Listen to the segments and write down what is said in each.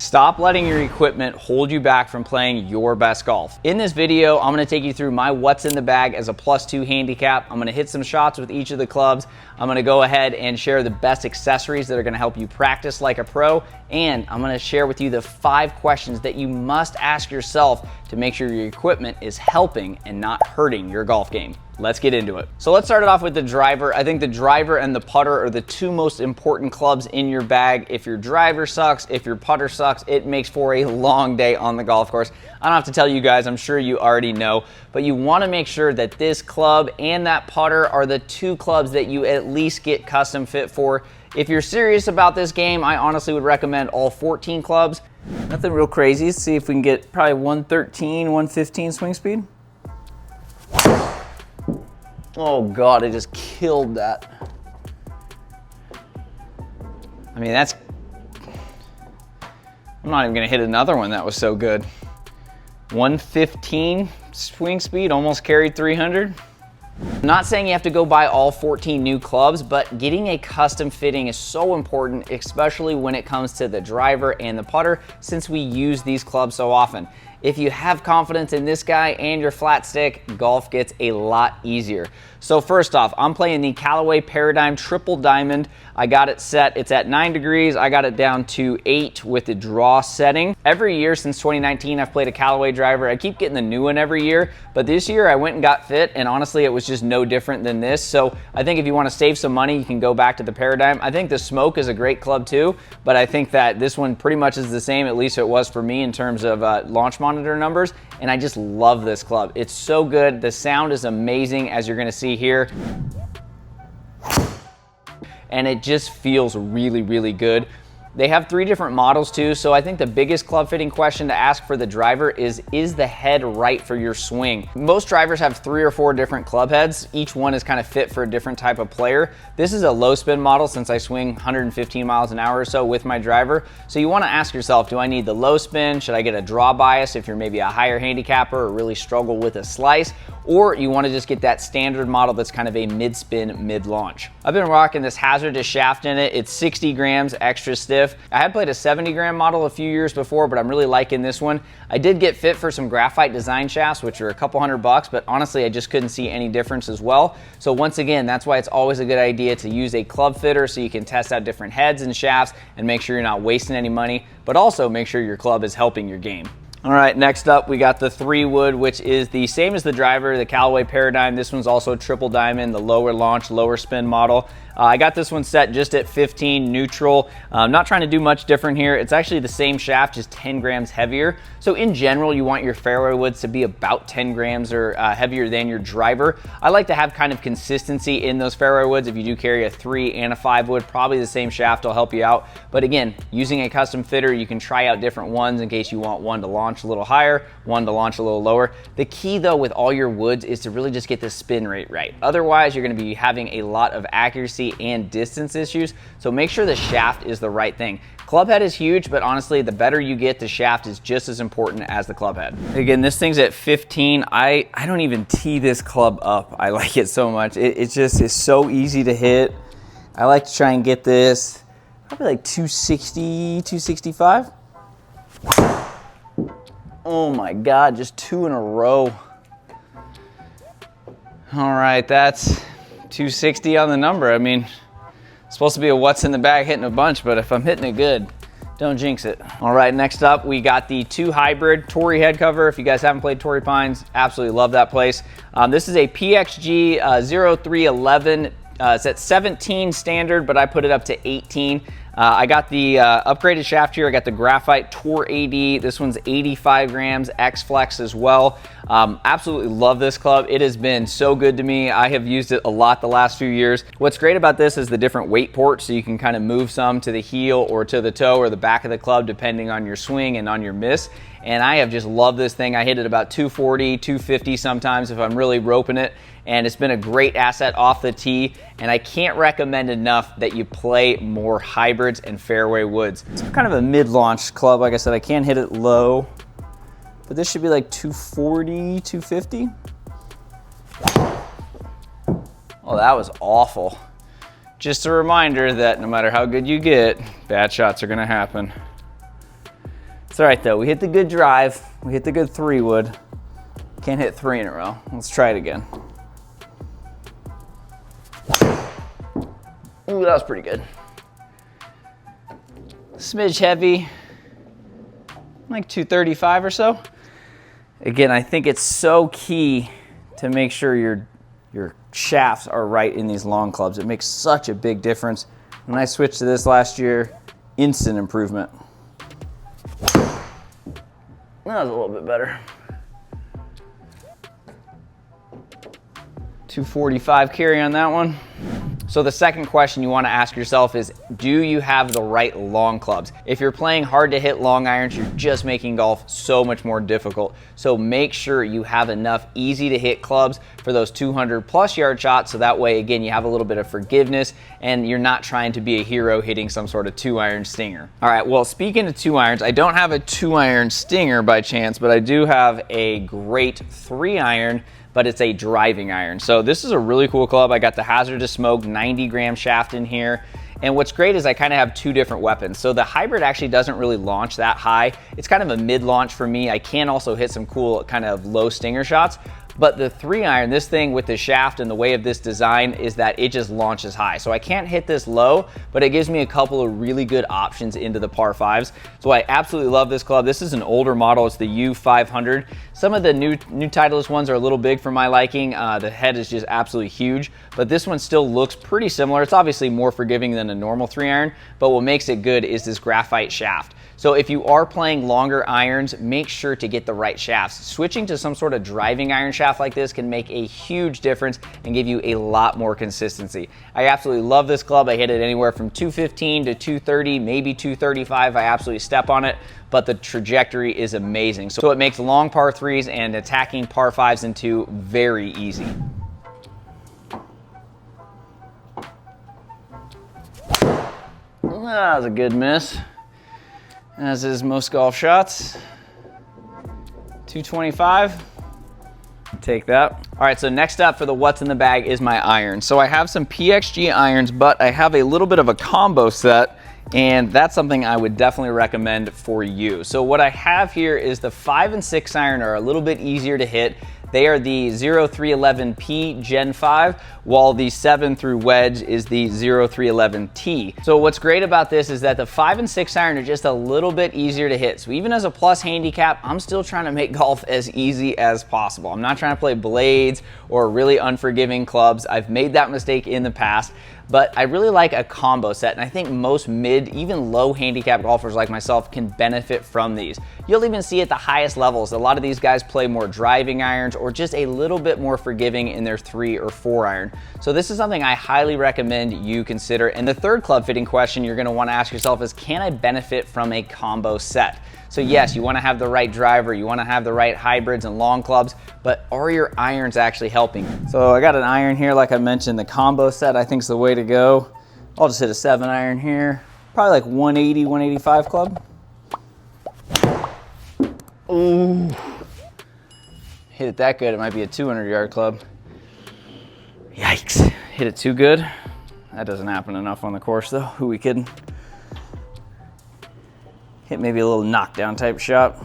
Stop letting your equipment hold you back from playing your best golf. In this video, I'm gonna take you through my what's in the bag as a +2 handicap. I'm gonna hit some shots with each of the clubs. I'm gonna go ahead and share the best accessories that are gonna help you practice like a pro. And I'm gonna share with you the 5 questions that you must ask yourself to make sure your equipment is helping and not hurting your golf game. Let's get into it. So let's start it off with the driver. I think the driver and the putter are the 2 most important clubs in your bag. If your driver sucks, if your putter sucks, it makes for a long day on the golf course. I don't have to tell you guys, I'm sure you already know, but you wanna make sure that this club and that putter are the 2 clubs that you at least get custom fit for. If you're serious about this game, I honestly would recommend all 14 clubs. Nothing real crazy. Let's see if we can get probably 113, 115 swing speed. Oh God, I just killed that. I mean, I'm not even gonna hit another one that was so good. 115 swing speed, almost carried 300. I'm not saying you have to go buy all 14 new clubs, but getting a custom fitting is so important, especially when it comes to the driver and the putter, since we use these clubs so often. If you have confidence in this guy and your flat stick, golf gets a lot easier. So first off, I'm playing the Callaway Paradigm Triple Diamond. I got it set, it's at 9 degrees. I got it down to 8 with the draw setting. Every year since 2019, I've played a Callaway driver. I keep getting the new one every year, but this year I went and got fit, and honestly, it was just no different than this. So I think if you wanna save some money, you can go back to the Paradigm. I think the Smoke is a great club too, but I think that this one pretty much is the same, at least it was for me in terms of launch monitor numbers, and I just love this club. It's so good. The sound is amazing, as you're gonna see here. And it just feels really, really good. They have 3 different models too, so I think the biggest club fitting question to ask for the driver is the head right for your swing? Most drivers have 3 or 4 different club heads. Each one is kind of fit for a different type of player. This is a low spin model since I swing 115 miles an hour or so with my driver. So you wanna ask yourself, do I need the low spin? Should I get a draw bias if you're maybe a higher handicapper or really struggle with a slice? Or you wanna just get that standard model that's kind of a mid-spin, mid-launch. I've been rocking this hazardous shaft in it. It's 60 grams extra stiff. I had played a 70 gram model a few years before, but I'm really liking this one. I did get fit for some graphite design shafts, which are a couple $100, but honestly, I just couldn't see any difference as well. So once again, that's why it's always a good idea to use a club fitter so you can test out different heads and shafts and make sure you're not wasting any money, but also make sure your club is helping your game. All right, next up, we got the 3 wood, which is the same as the driver, the Callaway Paradigm. This one's also triple diamond, the lower launch, lower spin model. I got this one set just at 15 neutral. I'm not trying to do much different here. It's actually the same shaft, just 10 grams heavier. So in general, you want your fairway woods to be about 10 grams or heavier than your driver. I like to have kind of consistency in those fairway woods. If you do carry a 3 and a 5 wood, probably the same shaft will help you out. But again, using a custom fitter, you can try out different ones in case you want one to launch a little higher, one to launch a little lower. The key though with all your woods is to really just get the spin rate right. Otherwise, you're gonna be having a lot of accuracy and distance issues, so make sure the shaft is the right thing. Club head is huge, but honestly, the better you get, the shaft is just as important as the club head. Again, this thing's at 15. I don't even tee this club up. I like it so much. It just is so easy to hit. I like to try and get this probably like 260, 265. Oh my God, just 2 in a row. All right, that's 260 on the number. I mean, it's supposed to be a what's in the bag hitting a bunch, but if I'm hitting it good, don't jinx it. All right, next up, we got the 2 hybrid Torrey head cover. If you guys haven't played Torrey Pines, absolutely love that place. This is a PXG 0311. It's at 17 standard, but I put it up to 18. I got the upgraded shaft here. I got the Graphite Tour AD. This one's 85 grams, X-Flex as well. Absolutely love this club. It has been so good to me. I have used it a lot the last few years. What's great about this is the different weight ports, so you can kind of move some to the heel or to the toe or the back of the club depending on your swing and on your miss. And I have just loved this thing. I hit it about 240, 250 sometimes if I'm really roping it. And it's been a great asset off the tee. And I can't recommend enough that you play more hybrids and fairway woods. It's kind of a mid-launch club. Like I said, I can't hit it low, but this should be like 240, 250. Oh, that was awful. Just a reminder that no matter how good you get, bad shots are gonna happen. It's all right though, we hit the good drive, we hit the good 3-wood. Can't hit 3 in a row. Let's try it again. Ooh, that was pretty good. Smidge heavy, like 235 or so. Again, I think it's so key to make sure your shafts are right in these long clubs. It makes such a big difference. When I switched to this last year, instant improvement. That was a little bit better. 245 carry on that one. So the second question you want to ask yourself is, do you have the right long clubs? If you're playing hard to hit long irons, you're just making golf so much more difficult. So make sure you have enough easy to hit clubs for those 200+ yard shots. So that way, again, you have a little bit of forgiveness and you're not trying to be a hero hitting some sort of 2-iron stinger. All right, well, speaking of 2-irons, I don't have a 2-iron stinger by chance, but I do have a great 3-iron, but it's a driving iron. So this is a really cool club. I got the Hazardous Smoke 90-gram shaft in here. And what's great is I kind of have 2 different weapons. So the hybrid actually doesn't really launch that high. It's kind of a mid-launch for me. I can also hit some cool kind of low stinger shots. But the 3-iron, this thing with the shaft and the way of this design is that it just launches high. So I can't hit this low, but it gives me a couple of really good options into the par 5s. So I absolutely love this club. This is an older model. It's the U500. Some of the new Titleist ones are a little big for my liking. The head is just absolutely huge, but this one still looks pretty similar. It's obviously more forgiving than a normal 3-iron, but what makes it good is this graphite shaft. So if you are playing longer irons, make sure to get the right shafts. Switching to some sort of driving iron shaft like this can make a huge difference and give you a lot more consistency. I absolutely love this club. I hit it anywhere from 215 to 230, maybe 235. I absolutely step on it, but the trajectory is amazing. So it makes long par 3s and attacking par 5s into very easy. That was a good miss, as is most golf shots. 225, take that. All right, so next up for the what's in the bag is my irons. So I have some PXG irons, but I have a little bit of a combo set, and that's something I would definitely recommend for you. So what I have here is the 5 and 6 iron are a little bit easier to hit. They are the 0311P Gen 5, while the 7 through wedge is the 0311T. So what's great about this is that the 5 and 6 iron are just a little bit easier to hit. So even as a plus handicap, I'm still trying to make golf as easy as possible. I'm not trying to play blades or really unforgiving clubs. I've made that mistake in the past, but I really like a combo set, and I think most mid, even low handicap golfers like myself can benefit from these. You'll even see at the highest levels, a lot of these guys play more driving irons or just a little bit more forgiving in their 3 or 4 iron. So this is something I highly recommend you consider. And the third club fitting question you're gonna wanna ask yourself is, can I benefit from a combo set? So yes, you wanna have the right driver, you wanna have the right hybrids and long clubs, but are your irons actually helping? So I got an iron here, like I mentioned, the combo set I think is the way to go. I'll just hit a 7 iron here, probably like 180, 185 club. Ooh, hit it that good, it might be a 200-yard club. Yikes, hit it too good. That doesn't happen enough on the course though, who we kidding? Hit maybe a little knockdown type shot.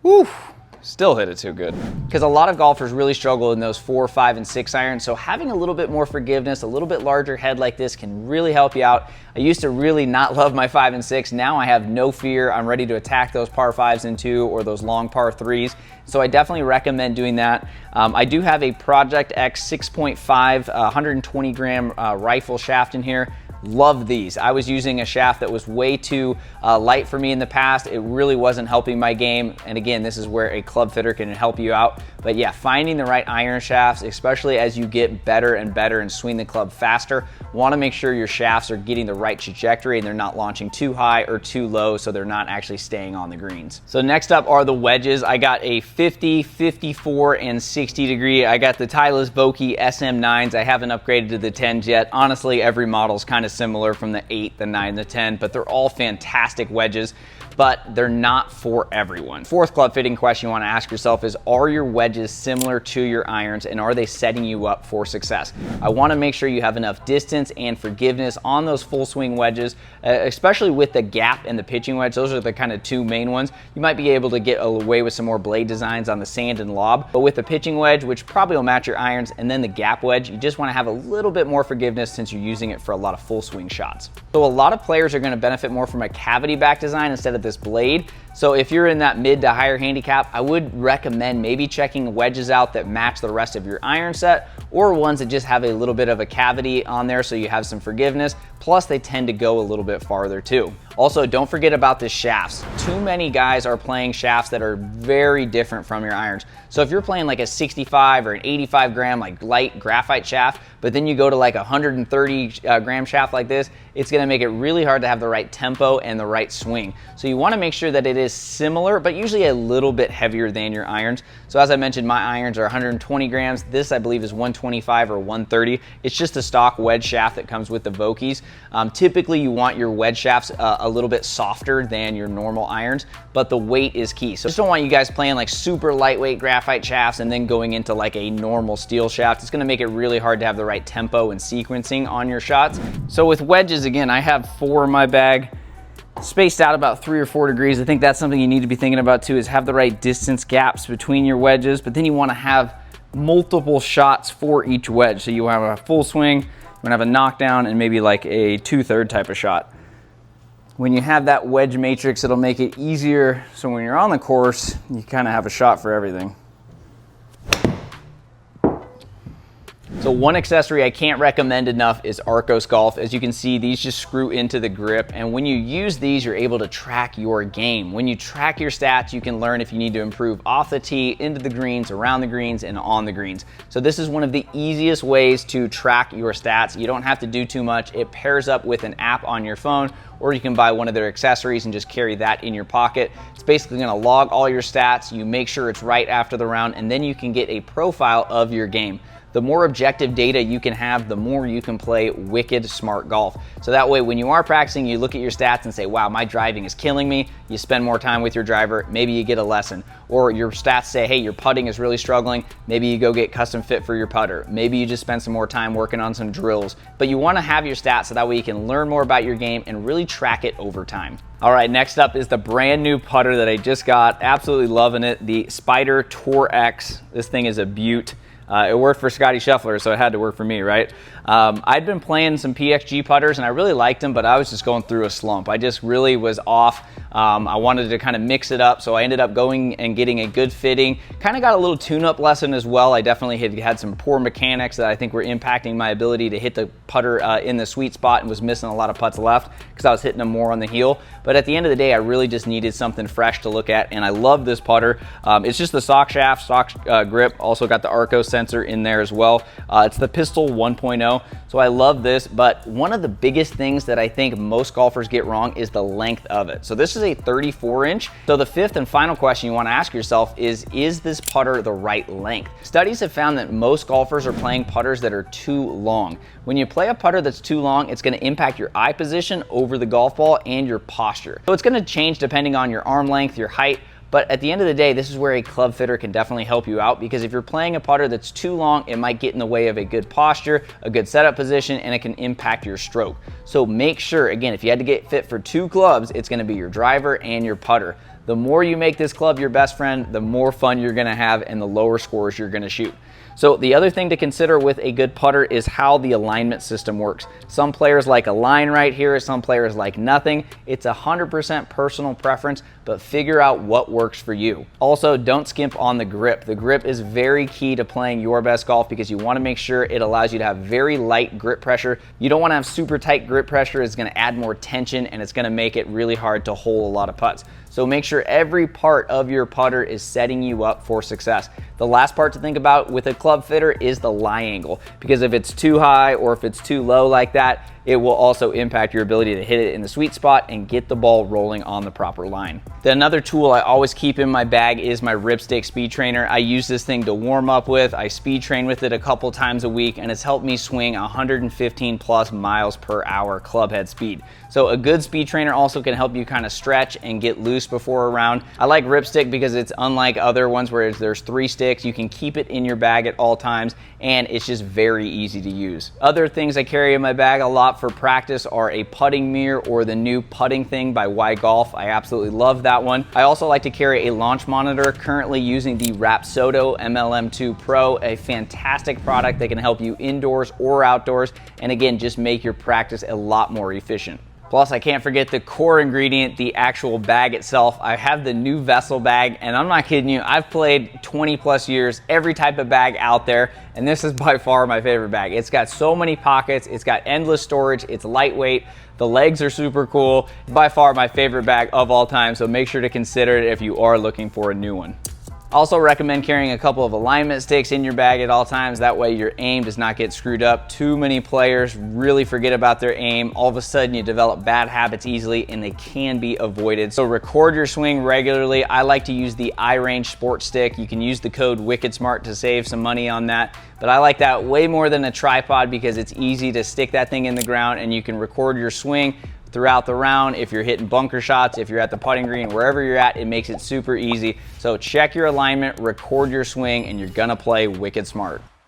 Woo, still hit it too good. Because a lot of golfers really struggle in those 4, 5, and 6 irons, so having a little bit more forgiveness, a little bit larger head like this can really help you out. I used to really not love my 5 and 6. Now I have no fear. I'm ready to attack those par 5s in 2 or those long par 3s. So I definitely recommend doing that. I do have a Project X 6.5 120 gram rifle shaft in here. Love these. I was using a shaft that was way too light for me in the past. It really wasn't helping my game. And again, this is where a club fitter can help you out. But yeah, finding the right iron shafts, especially as you get better and better and swing the club faster, want to make sure your shafts are getting the right trajectory and they're not launching too high or too low, so they're not actually staying on the greens. So next up are the wedges. I got a 50, 54, and 60 degree. I got the Titleist Vokey SM9s. I haven't upgraded to the 10s yet. Honestly, every model is kind of similar from the 8, the 9, the 10, but they're all fantastic wedges. but they're not for everyone. Fourth club fitting question you want to ask yourself is, are your wedges similar to your irons, and are they setting you up for success? I want to make sure you have enough distance and forgiveness on those full swing wedges, especially with the gap and the pitching wedge. Those are the kind of two main ones. You might be able to get away with some more blade designs on the sand and lob, but with the pitching wedge, which probably will match your irons, and then the gap wedge, you just want to have a little bit more forgiveness since you're using it for a lot of full swing shots. So a lot of players are going to benefit more from a cavity back design instead of this blade. So if you're in that mid to higher handicap, I would recommend maybe checking wedges out that match the rest of your iron set, or ones that just have a little bit of a cavity on there so you have some forgiveness. Plus they tend to go a little bit farther too. Also, don't forget about the shafts. Too many guys are playing shafts that are very different from your irons. So if you're playing like a 65 or an 85 gram like light graphite shaft, but then you go to like a 130 gram shaft like this, it's gonna make it really hard to have the right tempo and the right swing. So you wanna make sure that it is similar, but usually a little bit heavier than your irons. So as I mentioned, my irons are 120 grams. This I believe is 125 or 130. It's just a stock wedge shaft that comes with the Vokeys. Typically you want your wedge shafts a little bit softer than your normal irons, but the weight is key. So I just don't want you guys playing like super lightweight graphite shafts and then going into like a normal steel shaft. It's gonna make it really hard to have the right tempo and sequencing on your shots. So with wedges, again, I have 4 in my bag, spaced out about 3 or 4 degrees. I think that's something you need to be thinking about too, is have the right distance gaps between your wedges, but then you wanna have multiple shots for each wedge. So you have a full swing, you wanna have a knockdown, and maybe like a 2/3 type of shot. When you have that wedge matrix, it'll make it easier. So when you're on the course, you kind of have a shot for everything. So one accessory I can't recommend enough is Arccos Golf. As you can see, these just screw into the grip, and when you use these, you're able to track your game. When you track your stats, you can learn if you need to improve off the tee, into the greens, around the greens, and on the greens. So this is one of the easiest ways to track your stats. You don't have to do too much. It pairs up with an app on your phone, or you can buy one of their accessories and just carry that in your pocket. It's basically gonna log all your stats, you make sure it's right after the round, and then you can get a profile of your game. The more objective data you can have, the more you can play wicked smart golf. So that way, when you are practicing, you look at your stats and say, wow, my driving is killing me. You spend more time with your driver, maybe you get a lesson. Or your stats say, hey, your putting is really struggling. Maybe you go get custom fit for your putter. Maybe you just spend some more time working on some drills. But you wanna have your stats so that way you can learn more about your game and really track it over time. All right, next up is the brand new putter that I just got. Absolutely loving it, the Spider Tour X. This thing is a beaut. It worked for Scotty Scheffler, so it had to work for me, right? I'd been playing some PXG putters and I really liked them, but I was just going through a slump. I just really was off. I wanted to kind of mix it up, so I ended up going and getting a good fitting. Kind of got a little tune-up lesson as well. I definitely had some poor mechanics that I think were impacting my ability to hit the putter in the sweet spot, and was missing a lot of putts left because I was hitting them more on the heel. But at the end of the day, I really just needed something fresh to look at, and I love this putter. It's just the stock shaft, stock grip, also got the Arccos sensor in there as well. It's the Pistol 1.0, so I love this, but one of the biggest things that I think most golfers get wrong is the length of it. So this is a 34 inch. So the fifth and final question you want to ask yourself is this putter the right length? Studies have found that most golfers are playing putters that are too long. When you play a putter that's too long, it's going to impact your eye position over the golf ball and your posture. So it's going to change depending on your arm length, your height. But at the end of the day, this is where a club fitter can definitely help you out, because if you're playing a putter that's too long, it might get in the way of a good posture, a good setup position, and it can impact your stroke. So make sure, again, if you had to get fit for 2 clubs, it's gonna be your driver and your putter. The more you make this club your best friend, the more fun you're gonna have and the lower scores you're gonna shoot. So the other thing to consider with a good putter is how the alignment system works. Some players like a line right here, some players like nothing. It's 100% personal preference, but figure out what works for you. Also, don't skimp on the grip. The grip is very key to playing your best golf, because you want to make sure it allows you to have very light grip pressure. You don't want to have super tight grip pressure. It's going to add more tension, and it's going to make it really hard to hole a lot of putts. So make sure every part of your putter is setting you up for success. The last part to think about with a club fitter is the lie angle, because if it's too high or if it's too low like that, it will also impact your ability to hit it in the sweet spot and get the ball rolling on the proper line. Then another tool I always keep in my bag is my ripstick speed trainer. I use this thing to warm up with. I speed train with it a couple times a week, and it's helped me swing 115 plus miles per hour club head speed. So a good speed trainer also can help you kind of stretch and get loose before a round. I like ripstick because it's unlike other ones where there's 3 sticks. You can keep it in your bag at all times, and it's just very easy to use. Other things I carry in my bag a lot for practice are a putting mirror or the new putting thing by WITB Golf. I absolutely love that one. I also like to carry a launch monitor, currently using the Rapsodo MLM2 Pro, a fantastic product that can help you indoors or outdoors, and again, just make your practice a lot more efficient. Plus, I can't forget the core ingredient, the actual bag itself. I have the new Vessel bag, and I'm not kidding you, I've played 20 plus years, every type of bag out there, and this is by far my favorite bag. It's got so many pockets, it's got endless storage, it's lightweight, the legs are super cool. By far my favorite bag of all time, so make sure to consider it if you are looking for a new one. Also recommend carrying a couple of alignment sticks in your bag at all times. That way your aim does not get screwed up. Too many players really forget about their aim. All of a sudden you develop bad habits easily, and they can be avoided. So record your swing regularly. I like to use the iRange Sport Stick. You can use the code WICKEDSMART to save some money on that. But I like that way more than a tripod because it's easy to stick that thing in the ground and you can record your swing throughout the round. If you're hitting bunker shots, if you're at the putting green, wherever you're at, it makes it super easy. So check your alignment, record your swing, and you're gonna play wicked smart.